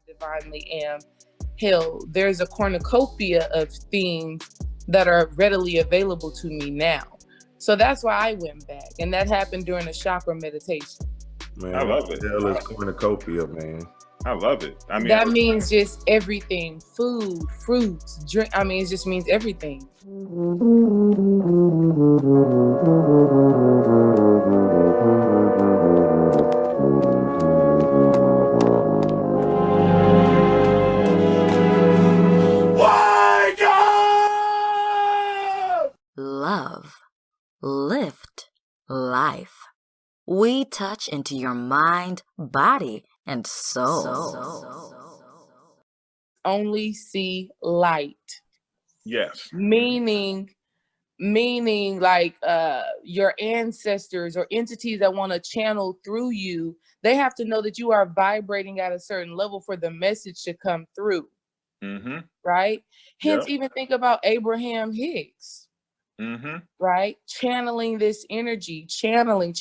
divinely am. Hell, there's a cornucopia of things that are readily available to me now. So that's why I went back. And that happened during a chakra meditation. Man, I love it. Hell is cornucopia, man. I love it. I mean, that means just everything: food, fruits, drink. I mean, it just means everything. Wake up! Love, lift, life. We touch into your mind, body, and soul. Only see light. Yes. Meaning like your ancestors or entities that want to channel through you, they have to know that you are vibrating at a certain level for the message to come through. Mm-hmm. Right? Hence, even think about Abraham Hicks. Mm-hmm. Right? Channeling this energy, channeling.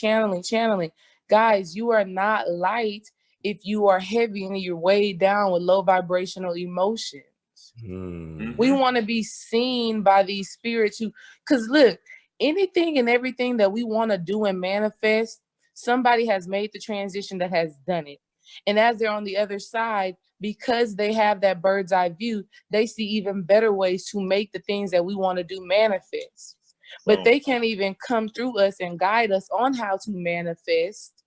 Guys, you are not light if you are heavy and you're weighed down with low vibrational emotions. Mm-hmm. We want to be seen by these spirits who, because look, anything and everything that we want to do and manifest, somebody has made the transition that has done it. And as they're on the other side, because they have that bird's eye view, they see even better ways to make the things that we want to do manifest. But they can't even come through us and guide us on how to manifest,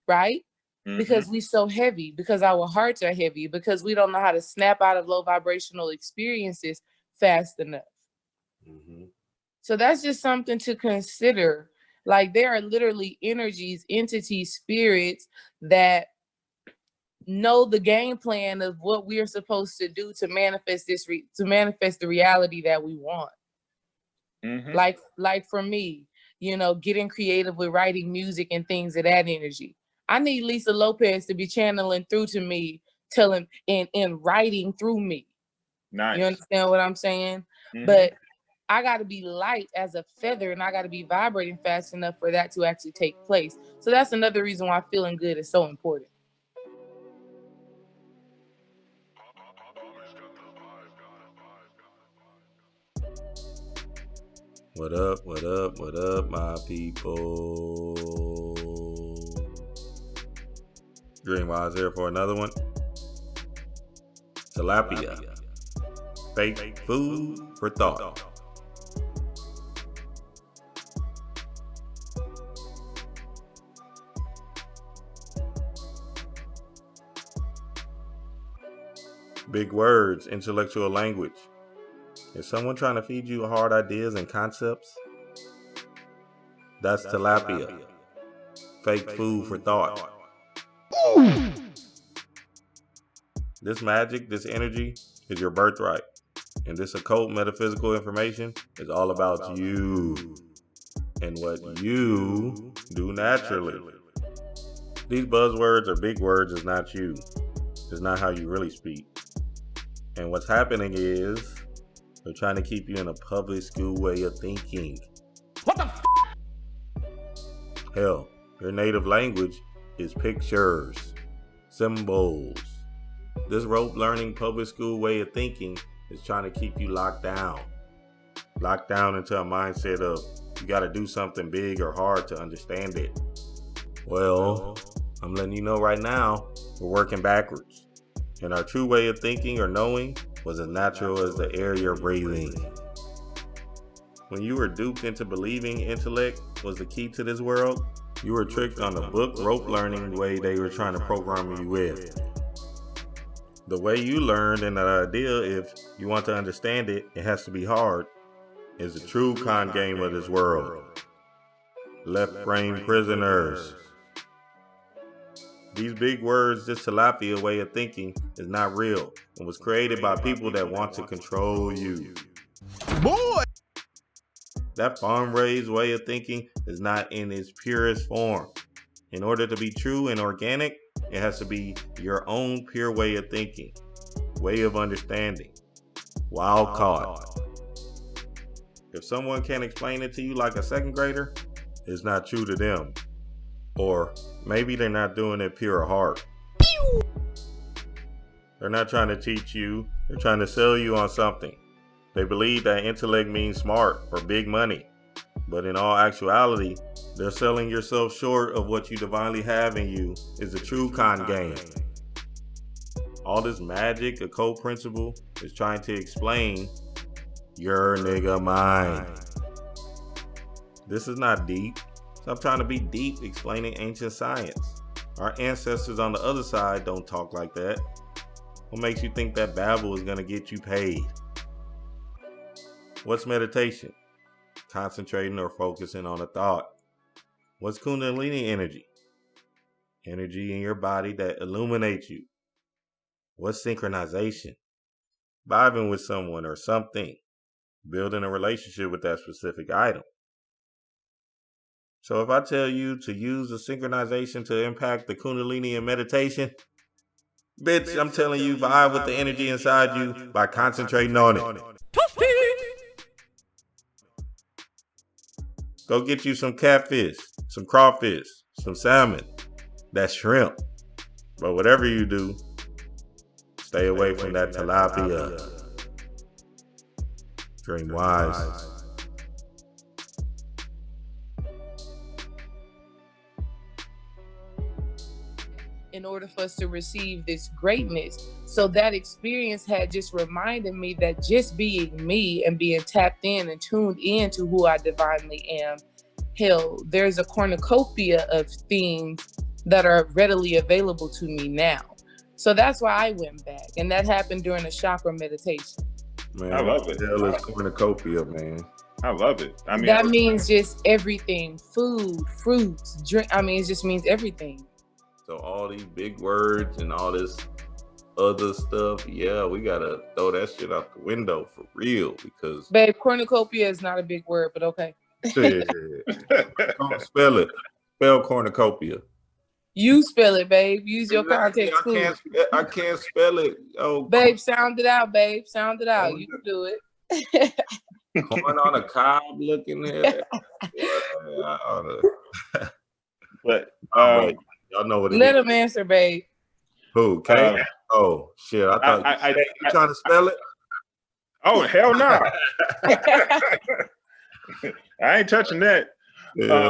right? Mm-hmm. Because we're so heavy, because our hearts are heavy, because we don't know how to snap out of low vibrational experiences fast enough. Mm-hmm. So that's just something to consider. Like, there are literally energies, entities, spirits that know the game plan of what we are supposed to do to manifest to manifest the reality that we want. Mm-hmm. Like for me, getting creative with writing music and things of that energy. I need Lisa Lopez to be channeling through to me, telling and writing through me. Nice. You understand what I'm saying? Mm-hmm. But I got to be light as a feather, and I got to be vibrating fast enough for that to actually take place. So that's another reason why feeling good is so important. What up, my people? Greenwise here for another one. Tilapia. Fake food for thought. Big words, intellectual language. Is someone trying to feed you hard ideas and concepts? That's tilapia. Fake food for thought. This magic, this energy is your birthright. And this occult metaphysical information is all about you and what you do naturally. These buzzwords or big words is not you. It's not how you really speak. And what's happening is they're trying to keep you in a public school way of thinking. What the f***? Hell, your native language is pictures, symbols. This rote learning public school way of thinking is trying to keep you locked down into a mindset of you got to do something big or hard to understand it. Well, I'm letting you know right now, we're working backwards. And our true way of thinking or knowing was as natural as the air you're breathing. When you were duped into believing intellect was the key to this world, you were tricked on the book rope learning way they were trying to program you with. The way you learned and the idea, if you want to understand it, it has to be hard, is the true con game of this world. Left brain prisoners. These big words, this tilapia way of thinking is not real and was created by people that want to control you. Boy! That farm-raised way of thinking is not in its purest form. In order to be true and organic, it has to be your own pure way of thinking, way of understanding. Wild caught. If someone can't explain it to you like a second grader, it's not true to them. Or maybe they're not doing it pure heart. They're not trying to teach you. They're trying to sell you on something. They believe that intellect means smart or big money. But in all actuality, they're selling yourself short of what you divinely have in you is a true con game. All this magic, occult principle is trying to explain your nigga mind. This is not deep. Stop trying to be deep explaining ancient science. Our ancestors on the other side don't talk like that. What makes you think that babble is going to get you paid? What's meditation? Concentrating or focusing on a thought. What's Kundalini energy? Energy in your body that illuminates you. What's synchronization? Vibing with someone or something. Building a relationship with that specific item. So if I tell you to use the synchronization to impact the Kundalini in meditation, bitch, I'm telling you vibe with the energy inside you by concentrating on it. Go get you some catfish, some crawfish, some salmon, that shrimp. But whatever you do, stay away from that tilapia. Dream wise. In order for us to receive this greatness. So that experience had just reminded me that just being me and being tapped in and tuned in to who I divinely am, hell, there's a cornucopia of things that are readily available to me now. So that's why I went back. And that happened during a chakra meditation. Man, I love it. Hell is cornucopia, man. I love it. I mean, that means just everything, food, fruits, drink. I mean, it just means everything. So all these big words and all this other stuff, yeah, we gotta throw that shit out the window for real because Babe, cornucopia is not a big word, but okay. Shit. Don't spell it. Spell cornucopia. You spell it, babe. Use your context clues. I can't spell it. Oh, babe, sound it out, babe. Sound it out. You can do it. Corn on a cob looking at but y'all know what it Let is. him answer, babe. Who? Kay? Oh shit! I thought you trying to spell it. Oh hell no! I ain't touching that. Yeah,